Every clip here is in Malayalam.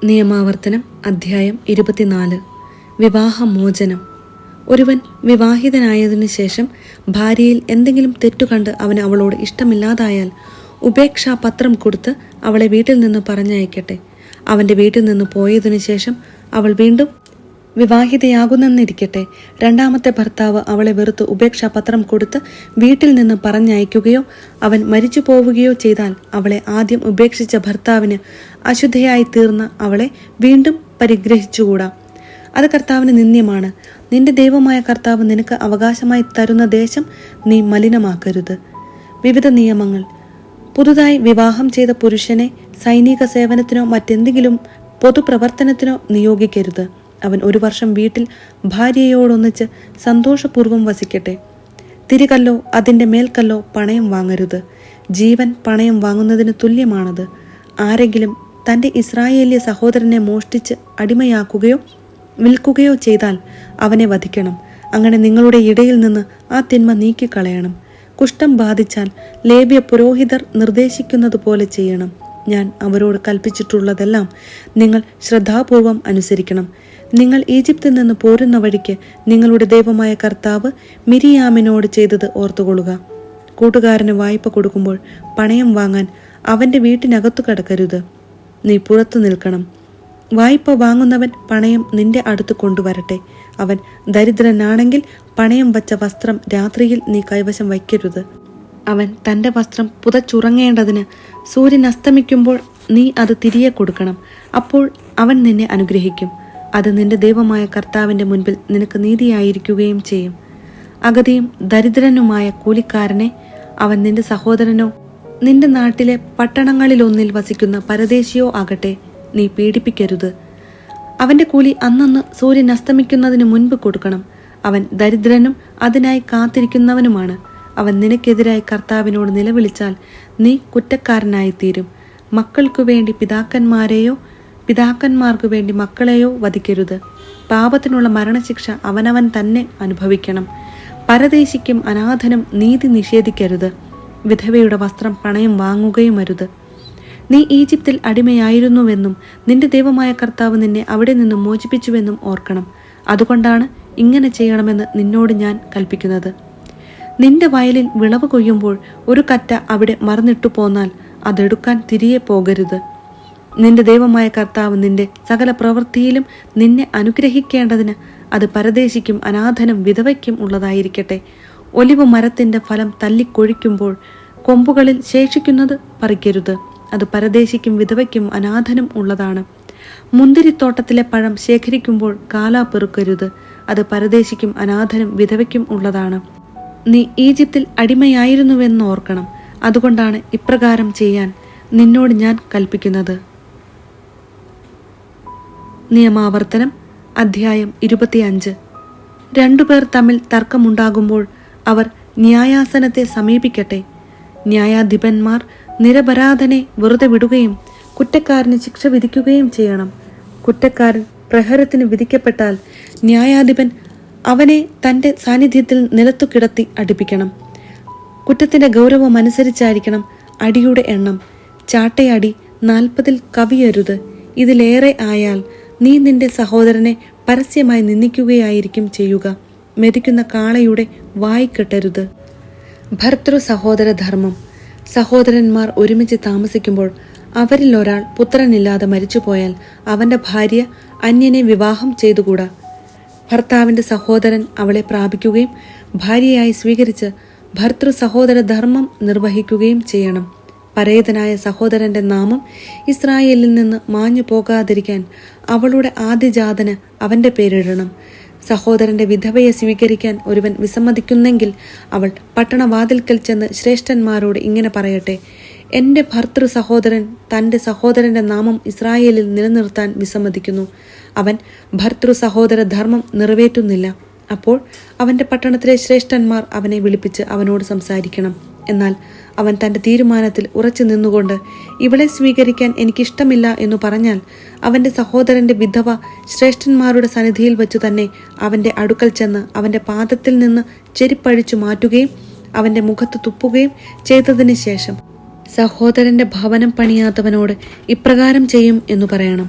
നിയമാവർത്തനം അധ്യായം 24. വിവാഹമോചനം. ഒരുവൻ വിവാഹിതനായതിനു ശേഷം ഭാര്യയിൽ എന്തെങ്കിലും തെറ്റുകണ്ട് അവന് അവളോട് ഇഷ്ടമില്ലാതായാൽ ഉപേക്ഷാപത്രം കൊടുത്ത് അവളെ വീട്ടിൽ നിന്ന് പറഞ്ഞയക്കട്ടെ. അവൻ്റെ വീട്ടിൽ നിന്ന് പോയതിനു ശേഷം അവൾ വീണ്ടും വിവാഹിതയാകുന്നെന്നിരിക്കട്ടെ. രണ്ടാമത്തെ ഭർത്താവ് അവളെ വെറുത്ത് ഉപേക്ഷാപത്രം കൊടുത്ത് വീട്ടിൽ നിന്ന് പറഞ്ഞയക്കുകയോ അവൻ മരിച്ചു പോവുകയോ ചെയ്താൽ അവളെ ആദ്യം ഉപേക്ഷിച്ച ഭർത്താവിന് അശുദ്ധയായി തീർന്ന അവളെ വീണ്ടും പരിഗ്രഹിച്ചുകൂടാ. അത് കർത്താവിന് നിന്ദ്യമാണ്. നിന്റെ ദൈവമായ കർത്താവ് നിനക്ക് അവകാശമായി തരുന്ന ദേശം നീ മലിനമാക്കരുത്. വിവിധ നിയമങ്ങൾ. പുതുതായി വിവാഹം ചെയ്ത പുരുഷനെ സൈനിക സേവനത്തിനോ മറ്റെന്തെങ്കിലും പൊതുപ്രവർത്തനത്തിനോ നിയോഗിക്കരുത്. അവൻ 1 വർഷം വീട്ടിൽ ഭാര്യയോടൊന്നിച്ച് സന്തോഷപൂർവ്വം വസിക്കട്ടെ. തിരികല്ലോ അതിൻ്റെ മേൽക്കല്ലോ പണയം വാങ്ങരുത്. ജീവൻ പണയം വാങ്ങുന്നതിന് തുല്യമാണത്. ആരെങ്കിലും തൻ്റെ ഇസ്രായേല്യ സഹോദരനെ മോഷ്ടിച്ച് അടിമയാക്കുകയോ വിൽക്കുകയോ ചെയ്താൽ അവനെ വധിക്കണം. അങ്ങനെ നിങ്ങളുടെ ഇടയിൽ നിന്ന് ആ തിന്മ നീക്കിക്കളയണം. കുഷ്ഠം ബാധിച്ചാൽ ലേവ്യ പുരോഹിതർ നിർദ്ദേശിക്കുന്നത് പോലെ ചെയ്യണം. ഞാൻ അവരോട് കൽപ്പിച്ചിട്ടുള്ളതെല്ലാം നിങ്ങൾ ശ്രദ്ധാപൂർവം അനുസരിക്കണം. നിങ്ങൾ ഈജിപ്തിൽ നിന്ന് പോരുന്ന വഴിക്ക് നിങ്ങളുടെ ദൈവമായ കർത്താവ് മിരിയാമിനോട് ചെയ്തത് ഓർത്തുകൊള്ളുക. കൂട്ടുകാരന് വായ്പ കൊടുക്കുമ്പോൾ പണയം വാങ്ങാൻ അവൻ്റെ വീട്ടിനകത്തു കടക്കരുത്. നീ പുറത്തു നിൽക്കണം. വായ്പ വാങ്ങുന്നവൻ പണയം നിന്റെ അടുത്ത് കൊണ്ടുവരട്ടെ. അവൻ ദരിദ്രനാണെങ്കിൽ പണയം വച്ച വസ്ത്രം രാത്രിയിൽ നീ കൈവശം വയ്ക്കരുത്. അവൻ തൻ്റെ വസ്ത്രം പുതച്ചുറങ്ങേണ്ടതിന് സൂര്യൻ അസ്തമിക്കുമ്പോൾ നീ അത് തിരികെ കൊടുക്കണം. അപ്പോൾ അവൻ നിന്നെ അനുഗ്രഹിക്കും. അത് നിന്റെ ദൈവമായ കർത്താവിൻ്റെ മുൻപിൽ നിനക്ക് നീതിയായിരിക്കുകയും ചെയ്യും. അഗതിയും ദരിദ്രനുമായ കൂലിക്കാരനെ, അവൻ നിന്റെ സഹോദരനോ നിന്റെ നാട്ടിലെ പട്ടണങ്ങളിലൊന്നിൽ വസിക്കുന്ന പരദേശിയോ ആകട്ടെ, നീ പീഡിപ്പിക്കരുത്. അവൻ്റെ കൂലി അന്നന്ന് സൂര്യൻ അസ്തമിക്കുന്നതിന് മുൻപ് കൊടുക്കണം. അവൻ ദരിദ്രനും അതിനായി കാത്തിരിക്കുന്നവനുമാണ്. അവൻ നിനക്കെതിരായി കർത്താവിനോട് നിലവിളിച്ചാൽ നീ കുറ്റക്കാരനായിത്തീരും. മക്കൾക്കു വേണ്ടി പിതാക്കന്മാരെയോ പിതാക്കന്മാർക്കു വേണ്ടി മക്കളെയോ വധിക്കരുത്. പാപത്തിനുള്ള മരണശിക്ഷ അവനവൻ തന്നെ അനുഭവിക്കണം. പരദേശിക്കും അനാഥനും നീതി നിഷേധിക്കരുത്. വിധവയുടെ വസ്ത്രം പണയം വാങ്ങുകയുമരുത്. നീ ഈജിപ്തിൽ അടിമയായിരുന്നുവെന്നും നിന്റെ ദൈവമായ കർത്താവ് നിന്നെ അവിടെ നിന്നും മോചിപ്പിച്ചുവെന്നും ഓർക്കണം. അതുകൊണ്ടാണ് ഇങ്ങനെ ചെയ്യണമെന്ന് നിന്നോട് ഞാൻ കൽപ്പിക്കുന്നത്. നിന്റെ വയലിൽ വിളവ് കൊയ്യുമ്പോൾ ഒരു കറ്റ അവിടെ മറന്നിട്ടു പോന്നാൽ അതെടുക്കാൻ തിരികെ പോകരുത്. നിന്റെ ദൈവമായ കർത്താവ് നിന്റെ സകല പ്രവൃത്തിയിലും നിന്നെ അനുഗ്രഹിക്കേണ്ടതിന് അത് പരദേശിക്കും അനാഥനും വിധവയ്ക്കും ഉള്ളതായിരിക്കട്ടെ. ഒലിവ് മരത്തിന്റെ ഫലം തല്ലിക്കൊഴിക്കുമ്പോൾ കൊമ്പുകളിൽ ശേഷിക്കുന്നത് പറിക്കരുത്. അത് പരദേശിക്കും വിധവയ്ക്കും അനാഥനും ഉള്ളതാണ്. മുന്തിരിത്തോട്ടത്തിലെ പഴം ശേഖരിക്കുമ്പോൾ കാലാ പെറുക്കരുത്. അത് പരദേശിക്കും അനാഥനും വിധവയ്ക്കും ഉള്ളതാണ്. നീ ഈജിപ്തിൽ അടിമയായിരുന്നുവെന്ന് ഓർക്കണം. അതുകൊണ്ടാണ് ഇപ്രകാരം ചെയ്യാൻ നിന്നോട് ഞാൻ കൽപ്പിക്കുന്നത്. നിയമാവർത്തനം അധ്യായം 25. 2 പേർ തമ്മിൽ തർക്കമുണ്ടാകുമ്പോൾ അവർ ന്യായാസനത്തെ സമീപിക്കട്ടെ. ന്യായാധിപന്മാർ നിരപരാധനെ വെറുതെ വിടുകയും കുറ്റക്കാരന് ശിക്ഷ വിധിക്കുകയും ചെയ്യണം. കുറ്റക്കാരൻ പ്രഹരത്തിന് വിധിക്കപ്പെട്ടാൽ ന്യായാധിപൻ അവനെ തൻ്റെ സാന്നിധ്യത്തിൽ നിലത്തു കിടത്തി അടിപ്പിക്കണം. കുറ്റത്തിൻ്റെ ഗൗരവം അനുസരിച്ചായിരിക്കണം അടിയുടെ എണ്ണം. ചാട്ടയടി 40 കവിയരുത്. ഇതിലേറെ ആയാൽ നീ നിന്റെ സഹോദരനെ പരസ്യമായി നിന്ദിക്കുകയായിരിക്കും ചെയ്യുക. മെതിക്കുന്ന കാളയുടെ വായ് കെട്ടരുത്. ഭർതൃ സഹോദര ധർമ്മം. സഹോദരന്മാർ ഒരുമിച്ച് താമസിക്കുമ്പോൾ അവരിൽ ഒരാൾ പുത്രനില്ലാതെ മരിച്ചുപോയാൽ അവൻ്റെ ഭാര്യ അന്യനെ വിവാഹം ചെയ്തുകൂടാ. ഭർത്താവിൻ്റെ സഹോദരൻ അവളെ പ്രാപിക്കുകയും ഭാര്യയായി സ്വീകരിച്ച് ഭർതൃ സഹോദര ധർമ്മം നിർവഹിക്കുകയും ചെയ്യണം. പരേതനായ സഹോദരന്റെ നാമം ഇസ്രായേലിൽ നിന്ന് മാഞ്ഞു പോകാതിരിക്കാൻ അവളുടെ ആദ്യജാതന് അവന്റെ പേരിടണം. സഹോദരന്റെ വിധവയെ സ്വീകരിക്കാൻ ഒരുവൻ വിസമ്മതിക്കുന്നെങ്കിൽ അവൾ പട്ടണവാതിൽക്കൽ ചെന്ന് ശ്രേഷ്ഠന്മാരോട് ഇങ്ങനെ പറയട്ടെ: എൻ്റെ ഭർതൃ സഹോദരൻ തൻ്റെ സഹോദരന്റെ നാമം ഇസ്രായേലിൽ നിലനിർത്താൻ വിസമ്മതിക്കുന്നു. അവൻ ഭർതൃ സഹോദര ധർമ്മം നിറവേറ്റുന്നില്ല. അപ്പോൾ അവൻ്റെ പട്ടണത്തിലെ ശ്രേഷ്ഠന്മാർ അവനെ വിളിപ്പിച്ച് അവനോട് സംസാരിക്കണം. എന്നാൽ അവൻ തൻ്റെ തീരുമാനത്തിൽ ഉറച്ചു നിന്നുകൊണ്ട് ഇവളെ സ്വീകരിക്കാൻ എനിക്കിഷ്ടമില്ല എന്നു പറഞ്ഞാൽ അവൻ്റെ സഹോദരൻ്റെ വിധവ ശ്രേഷ്ഠന്മാരുടെ സന്നിധിയിൽ വെച്ചു തന്നെ അവൻ്റെ അടുക്കൽ ചെന്ന് അവൻ്റെ പാദത്തിൽ നിന്ന് ചെരിപ്പഴിച്ചു മാറ്റുകയും അവൻ്റെ മുഖത്ത് തുപ്പുകയും ചെയ്തതിന് ശേഷം സഹോദരന്റെ ഭവനം പണിയാത്തവനോട് ഇപ്രകാരം ചെയ്യും എന്നു പറയണം: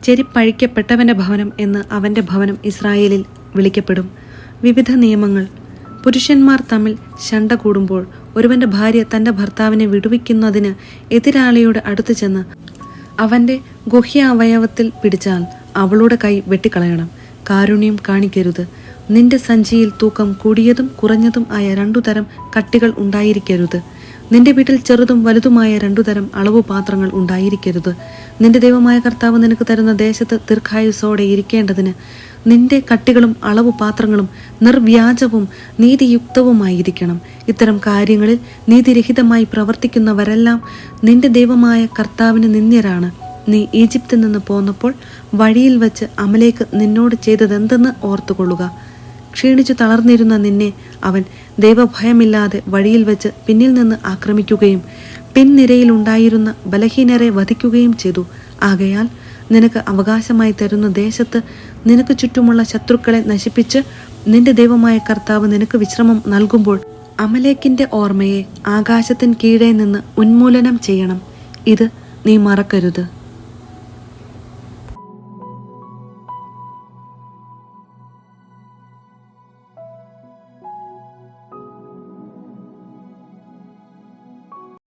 ചെരിപ്പഴിക്കപ്പെട്ടവന്റെ ഭവനം എന്ന് അവന്റെ ഭവനം ഇസ്രായേലിൽ വിളിക്കപ്പെടും. വിവിധ നിയമങ്ങൾ. പുരുഷന്മാർ തമ്മിൽ ശണ്ട കൂടുമ്പോൾ ഒരുവന്റെ ഭാര്യ തന്റെ ഭർത്താവിനെ വിടുവിക്കുന്നതിന് എതിരാളിയുടെ അടുത്ത് ചെന്ന് അവന്റെ ഗുഹ്യാവയവത്തിൽ പിടിച്ചാൽ അവളുടെ കൈ വെട്ടിക്കളയണം. കാരുണ്യം കാണിക്കരുത്. നിന്റെ സഞ്ചിയിൽ തൂക്കം കൂടിയതും കുറഞ്ഞതും ആയ 2 തരം കട്ടികൾ ഉണ്ടായിരിക്കരുത്. നിന്റെ വീട്ടിൽ ചെറുതും വലുതുമായ 2 തരം അളവു പാത്രങ്ങൾ ഉണ്ടായിരിക്കരുത്. നിന്റെ ദൈവമായ കർത്താവ് നിനക്ക് തരുന്ന ദേശത്ത് ദീർഘായുസ്സോടെ ഇരിക്കേണ്ടതിന് നിന്റെ കട്ടികളും അളവു പാത്രങ്ങളും നിർവ്യാജവും നീതിയുക്തവുമായിരിക്കണം. ഇത്തരം കാര്യങ്ങളിൽ നീതിരഹിതമായി പ്രവർത്തിക്കുന്നവരെല്ലാം നിന്റെ ദൈവമായ കർത്താവിന് നിന്ദ്യരാണ്. നീ ഈജിപ്തിൽ നിന്ന് പോന്നപ്പോൾ വഴിയിൽ വച്ച് അമലേക്ക് നിന്നോട് ചെയ്തതെന്തെന്ന് ഓർത്തുകൊള്ളുക. ക്ഷീണിച്ചു തളർന്നിരുന്ന നിന്നെ അവൻ ദൈവഭയമില്ലാതെ വഴിയിൽ വെച്ച് പിന്നിൽ നിന്ന് ആക്രമിക്കുകയും പിൻനിരയിലുണ്ടായിരുന്ന ബലഹീനരെ വധിക്കുകയും ചെയ്തു. ആകയാൽ നിനക്ക് അവകാശമായി തരുന്ന ദേശത്ത് നിനക്ക് ചുറ്റുമുള്ള ശത്രുക്കളെ നശിപ്പിച്ച് നിന്റെ ദൈവമായ കർത്താവ് നിനക്ക് വിശ്രമം നൽകുമ്പോൾ അമലേക്കിന്റെ ഓർമ്മയെ ആകാശത്തിന് കീഴെ നിന്ന് ഉന്മൂലനം ചെയ്യണം. ഇത് നീ മറക്കരുത്.